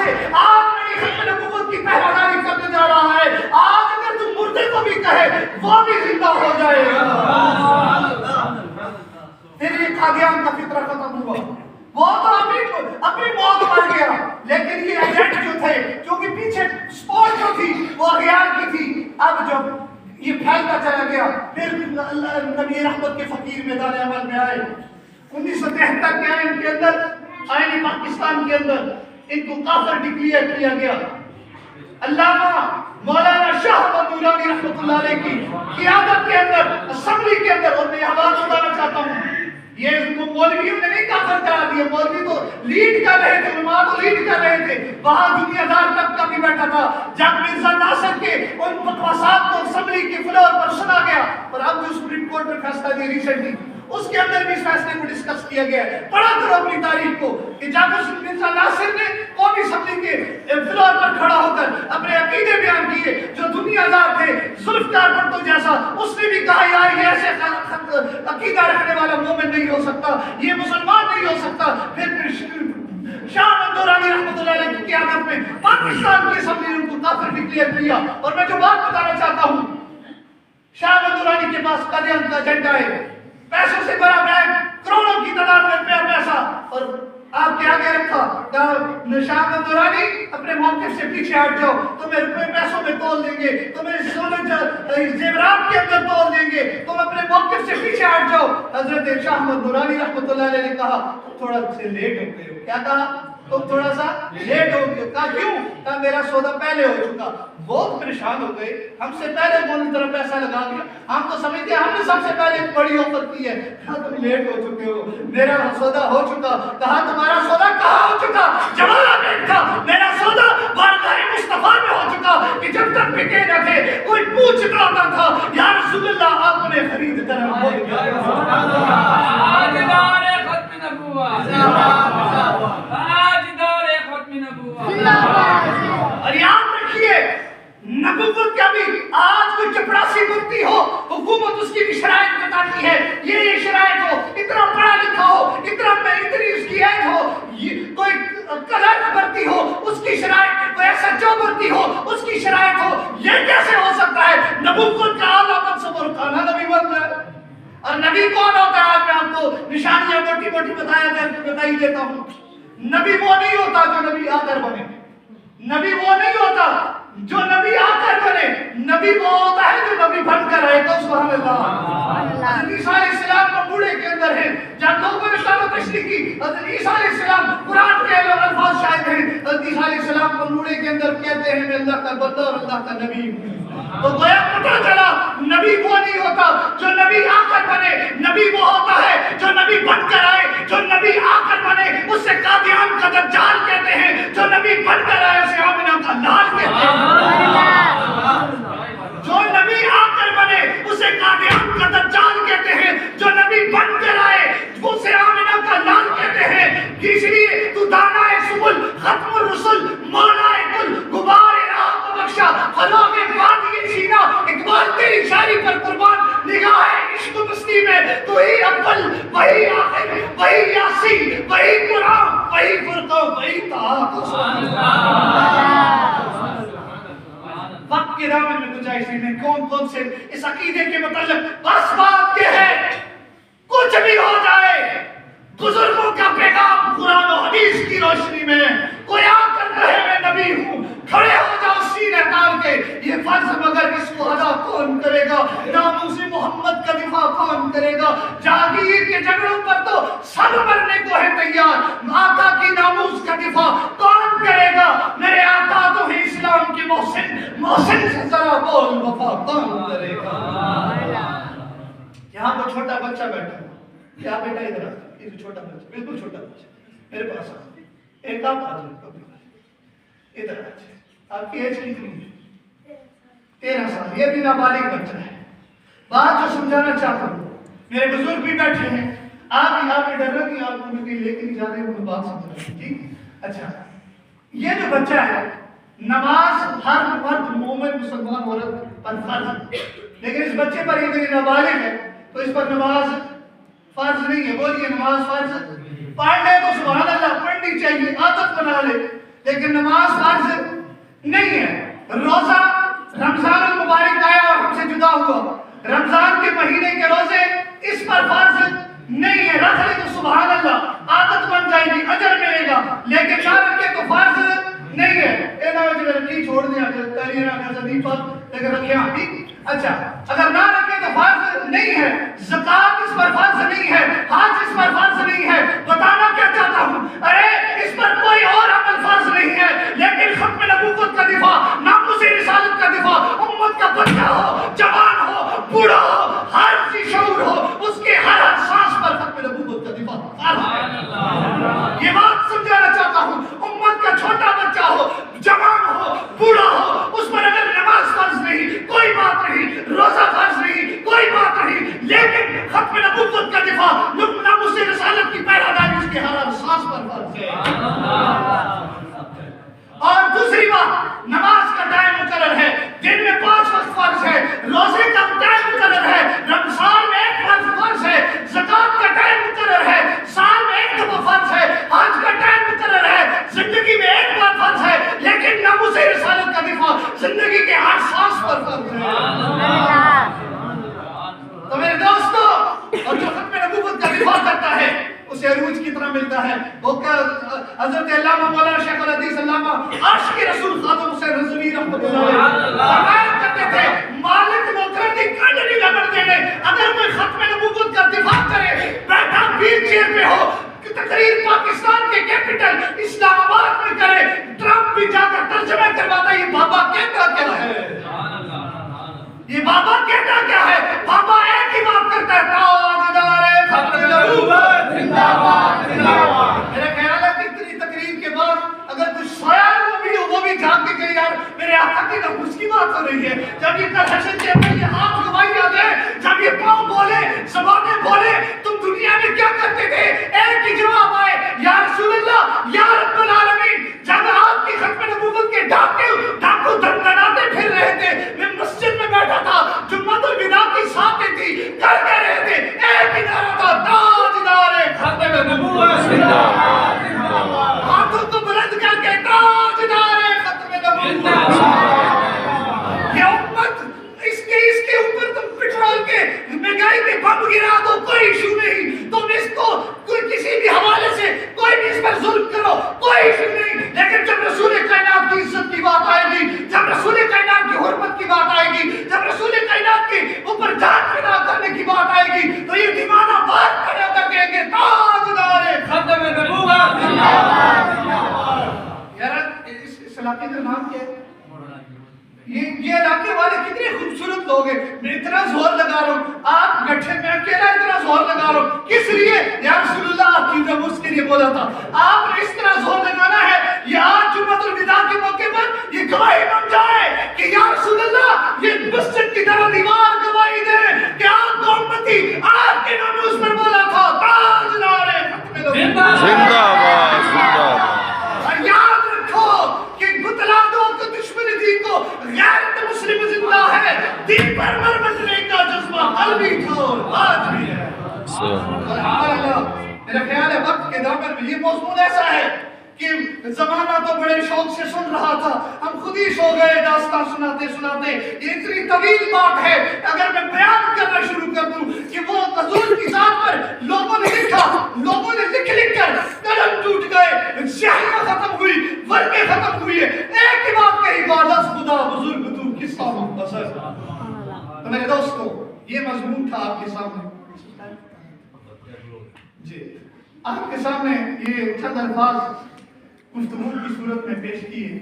سے آج میری ختم نبوت کی پہراداری کرنے جا رہا ہے. آج اگر تم مردے کو بھی کہے وہ بھی زندہ ہو جائے گا. پھر یہ قادیان کا فطرہ ختم ہوا. وہ تو اپنی موت مر گیا, لیکن یہ ایجنٹ جو تھے, کیونکہ پیچھے سپورٹ جو تھی وہ اغیار کی تھی, اب جب یہ پھیلتا چلا گیا, پھر نبی رحمت کے فقیر میدان عمل میں آئے. 1973 کے آئین کے اندر, آئین پاکستان کے اندر ان کو کافر ڈکلیئر کیا گیا. علامہ مولانا شاہ محمد نورانی رحمۃ اللہ علیہ کی قیادت کے اندر, اسمبلی کے اندر, اور میں یہ بات بتانا چاہتا ہوں, یہ مولویوں نے نہیں کافر کرا دیا, مولوی تو لیڈ کر رہے تھے, علماء تو لیڈ کر رہے تھے. وہاں دنیا دار طبقہ بھی بیٹھا تھا. جب مرزا ناصر کے ان بکواسات کو اسمبلی کے فلور پر سنا گیا, اور اب جو سپریم کورٹ نے فیصلہ دیا ریسنٹلی, اس کے اندر بھی اس فیصلے کو ڈسکس کیا گیا ہے. پڑھا کرو اپنی تاریخ کو کہ جب اس مرزا ناصر نے قومی اسمبلی کے فلور پر کھڑا ہو کر اپنے عقیدے بیان کیے, جو دنیا دار تھے ذوالفقار بھٹو جیسا, اس نے بھی کہا یار یہ ایسے عقیدہ رکھنے والا مومن نہیں ہو سکتا, یہ مسلمان نہیں ہو سکتا. پھر شاہ محمد نورانی رحمۃ اللہ علیہ کی قیادت میں پاکستان کی اسمبلی نے ان کو کافر ڈکلیئر کیا. اور میں جو بات بتانا چاہتا ہوں, شاہ محمد نورانی کے پاس قادیان کا ایجنڈا ہے, پیسوں سے بڑا بیگ, کروڑوں کی تعداد میں پیسہ, اور آپ کے آگے رکھا شاہ محمد نورانی اپنے موقف سے پیچھے ہٹ جاؤ, تمہیں روپے پیسوں میں تول دیں گے, تمہیں سونے زیورات کے اندر تول دیں گے, تم اپنے موقف سے پیچھے ہٹ جاؤ. حضرت شاہ محمد نورانی رحمۃ اللہ علیہ نے کہا تھوڑا سے لیٹ ہو گئے ہو. کیا کہا؟ تم تھوڑا سا لیٹ ہو گئے. کہا کیوں؟ کہا میرا سودا پہلے ہو چکا. بہت پریشان ہو گئے, ہم سے پہلے کون طرف پیسہ لگا دیا, ہم تو سمجھتے ہیں ہم نے سب سے پہلے بڑی آفر کی ہے. کہا تم لیٹ ہو چکے ہو, میرا سودا ہو چکا. کہا تمہارا سودا کہاں ہو چکا؟ جمالہ بیٹھ تھا. میرا سودا بارگاہ مصطفیٰ میں ہو چکا کہ جب تک بکے نہ تھے کوئی پوچھتا ہوتا تھا یا رسول اللہ آپ نے خرید کر ہم بول گیا. تاجدار ختم نبوت, تاجدار ختم نبوت. اور یاد رکھیے نبوت کا بھی آج کوئی چپڑاسی بنتی ہو, حکومت اس کی بھی شرائط بتاتی ہے, یہ شرائط ہو, اتنا پڑھا لکھا ہو, اتنی اس کی عید ہو, کوئی کلر برتی ہو اس کی شرائط, کوئی ایسا جو برتی ہو اس کی شرائط ہو. یہ کیسے ہو سکتا ہے؟ نبوت کا اعلیٰ منصب اور کھانا نبی بن جائے. اور نبی کون ہوتا ہے؟ آج میں آپ کو نشانیاں موٹی موٹی بتائی دیتا ہوں. نبی وہ نہیں ہوتا جو نبی آ کر بنے, نبی وہ نہیں ہوتا جو نبی آ کر بنے, نبی وہ ہوتا ہے جو نبی بن کر آئے. تو سبحان اللہ. حضرت عیسیٰ علیہ السلام کو بوڑھے کے اندر ہے, جب لوگوں نے اسلام و تشریح کی, حضرت عیسیٰ علیہ السلام قرآن کے الفاظ شاہد ہیں, حضرت عیسیٰ علیہ السلام کو بوڑھے کے اندر کہتے ہیں میں اللہ کا بندہ اور اللہ کا نبی ہوں. تو گویا پتہ چلا نبی وہ نہیں ہوتا جو نبی آ کر بنے, نبی وہ ہوتا ہے جو نبی بن کر آئے. جو نبی آ کر بنے اس سے قادیان کا دجال کہتے ہیں, جو نبی بن کر آئے اسے آمنہ کا لال کہتے ہیں. جو نبی آ کر بنے اسے قادیان کا دجال کہتے ہیں, جو نبی بن کر آئے اسے آمنہ کا لال کہتے ہیں. اس لیے تو دانا سبل, ختم الرسل, مولا کل, غبار راہ کو بخشا, فراغ وادی سینہ, اقبال تیری شاعری پر قربان, نگاہ عشق مستی میں تو ہی اول, وہی آخر, وہی یاسین, وہی قرآن, وہی فرقہ, وہی وقت کے دامن میں گنجائش نہیں. کون سے اس عقیدے کے متعلق بس بات یہ ہے, کچھ بھی ہو جائے بزرگوں کا پیغام قرآن و حدیث کی روشنی میں, کوئی آ کر کہے میں نبی ہوں, کھڑے ہو جاؤ سینے تان کے. یہ فرض مگر اس کو ادا کون کرے گا؟ ناموس محمد کا دفاع کون کرے گا؟ جہانگیر کے جھگڑوں پر تو سب مرنے کو ہے تیار, آقا کی ناموس کا دفاع کون کرے گا؟ میرے آقا تو ہے اسلام کے محسن, محسن سے ذرا بول وفا کون کرے گا؟ یہاں پر چھوٹا بچہ بیٹھا, کیا بیٹا ادھر آتا, یہ چھوٹا بچہ, بالکل چھوٹا بچہ میرے پاس آ, ایک آپ آ جائے ادھر آ جائے. آپ کی ایج کتنی ہے؟ 13 سال. یہ بھی نابالغ بچہ ہے. بات جو سمجھانا چاہتا ہوں, میرے بزرگ بھی بیٹھے ہیں, آپ بھی ڈر رہے کہ آپ کو کہیں لے کے نہیں جا رہے ہیں, بات سمجھ رہے ہیں. ٹھیک, اچھا. یہ جو بچہ ہے, نماز ہر مرد مومن مسلمان عورت پر فرض ہے, لیکن اس بچے پر یہ نابالغ ہے تو اس پر نماز فرض نہیں ہے. بولیے نماز فرض, پڑھ لے تو سبحان اللہ, پڑھنی چاہیے, عادت بنا لے, لیکن نماز فرض نہیں ہے. روزہ رمضان المبارک آیا اور ہم سے جدا ہوا. رمضان کے مہینے کے روزے اس پر فرض نہیں ہے. رکھ لے تو سبحان اللہ عادت بن جائے گی, اجر ملے گا, لیکن نہ رکھے تو فرض نہیں ہے. اے نہ جو نہیں چھوڑ دیا تاریخ کا صدی پر لیکن رکھے آپ ٹھیک. اچھا اگر نہ رکھے تو فرض نہیں ہے. زکات اس پر فرض نہیں ہے. حج اس پر فرض نہیں ہے. بتانا کیا چاہتا ہوں, ارے اس پر کوئی اور عمل فرض نہیں ہے, لیکن ختم نبوت کا دفاع, ناموس رسالت کا دفاع, امت کا بچہ ہو, جوان ہو, بوڑھا ہو, ہر چیز شعور ہو, اس کے ہر سانس پر ختم نبوت کا دفاع فرض ہے. یہ بات سمجھانا چاہتا ہوں. امت کا چھوٹا بچہ ہو, جوان ہو, بوڑھا ہو, اس پر اگر نماز فرض نہیں کوئی بات نہیں, روزہ فرض نہیں کوئی بات نہیں, لیکن ختم نبوت کا دفاع, ناموس رسالت کی پہراداری اس کے ہر سانس پر فرض ہے. اور دوسری بات, نماز کا ٹائم مقرر ہے. دن میں 5 وقت فرض ہے. روزے کا ٹائم مقرر ہے. رمضان میں 1 وقت فرض ہے. زکات کا ٹائم مقرر ہے. سال میں 1 دفعہ فرض ہے. حج کا ٹائم مقرر ہے. زندگی میں 1 بار فرض ہے, لیکن ناموس رسالت کا دفاع زندگی کے ہر سانس پر فرض ہے. تو میرے دوستو, اور جو ختم نبوت کا دفاع کرتا ہے اسے عروج کی طرح ملتا ہے. وہ حضرت علامہ مولانا شیخ الحدیث علامہ عاشق رسول خاتم حسین رضوی رحمۃ اللہ علیہ فرمایا کرتے تھے, مالک نوکر دی کنڈ نہیں رگڑ دینے. اگر کوئی ختم نبوت کا دفاع کرے, بیٹھا ویل چیئر پہ ہو, تقریر پاکستان کے کیپٹل اسلام آباد میں کرے, ٹرمپ بھی جا کر ترجمہ کرواتا ہے, یہ بابا کہتا کیا ہے, یہ بابا کہتا کیا ہے. بابا ایک ہی بات کرتا ہے, تاجدار ختم نبوت زندہ باد زندہ باد. میرا خیال ہے کہ اتنی تقریر کے بعد اگر کچھ سویا وہ بھی جھانک کے کہ یار میرے آقا کی نفس کی بات ہو رہی ہے. جب یہ کنسیشن چیمبر یہ ہاتھ گواہی آ گئے, جب یہ پاؤں بولے, زبانیں بولے, تم دنیا میں کیا کرتے تھے, ایک ہی جواب آئے, یا رسول اللہ یا رب العالمین. جب آپ کی ختم نبوت کے ڈاکو دھندناتے پھر رہے تھے, میں مسجد میں بیٹھا تھا, جمعۃ الوداع کی ساتیں تھی, کر کے رہے تھے, ایک ہی نعرہ تھا, تاجدار ختم نبوت زندہ باد زندہ باد. ہاتھوں کو بلند کر کے تاجدار ختم نبوت. یہ امت اس کے اوپر تم پٹرول کے مہنگائی کے بم گرا دو, کوئی ایشو نہیں. تم اس کو کوئی کسی بھی حوالے سے کوئی بھی اس پر ظلم کرو, کوئی ایشو نہیں. لیکن جب رسول کائنات کی عزت کی بات آئے گی, جب رسول کائنات کی حرمت کی بات آئے گی, جب رسول کائنات کے اوپر جان فدا کرنے کی بات آئے گی, تو یہ دیوانہ بات کھڑے کر کہیں گے تاجدار ختم نبوت زندہ باد زندہ باد. یار اس علاقے کا نام کیا ہے؟ یہ علاقے والے کتنے خوبصورت لوگ ہیں. میں اتنا زور لگا رہا ہوں, آپ گٹھے میں اکیلا اتنا زور لگا رہا ہوں, کس لیے؟ یا رسول اللہ آپ کی نبوت کے لیے بولا تھا. آپ نے اس طرح زور لگانا ہے, یہ آج جمعۃ الوداع کے موقع پر یہ گواہی بن جائے کہ یا رسول اللہ یہ مسجد کی طرح دیوار گواہی دے کہ آپ کا امتی آپ کے نام اس پر بولا تھا, تاجدار ختم نبوت زندہ باد زندہ باد. یاد رکھو کہ بتلا دو کہ دشمن دین کو غیرت مسلم زندہ ہے, دین پر مر مچنے کا جذبہ قلبی تھا آج بھی ہے. سبحان اللہ. میرا خیال ہے وقت کے دامن میں یہ موضوع ایسا ہے کہ زمانہ تو بڑے شوق سے سن رہا تھا, ہم خود ہی سو گئے داستان سناتے سناتے. یہ اتنی طویل بات ہے, اگر میں بیان کرنا شروع کر دوں کہ وہ حضور کی ذات پر لوگوں نے لکھا, لوگوں نے لکھ کر قلم ٹوٹ گئے, سیاہیاں ختم ہوئی, ورقے ختم ہوئے, ایک ہی بات کہی, وعدس خدا بزرگ تو کس کا مختصر. تو میرے دوستو یہ مضمون تھا آپ کے سامنے. جی آپ کے سامنے یہ چند الفاظ گفتگو کی صورت میں پیش کیے.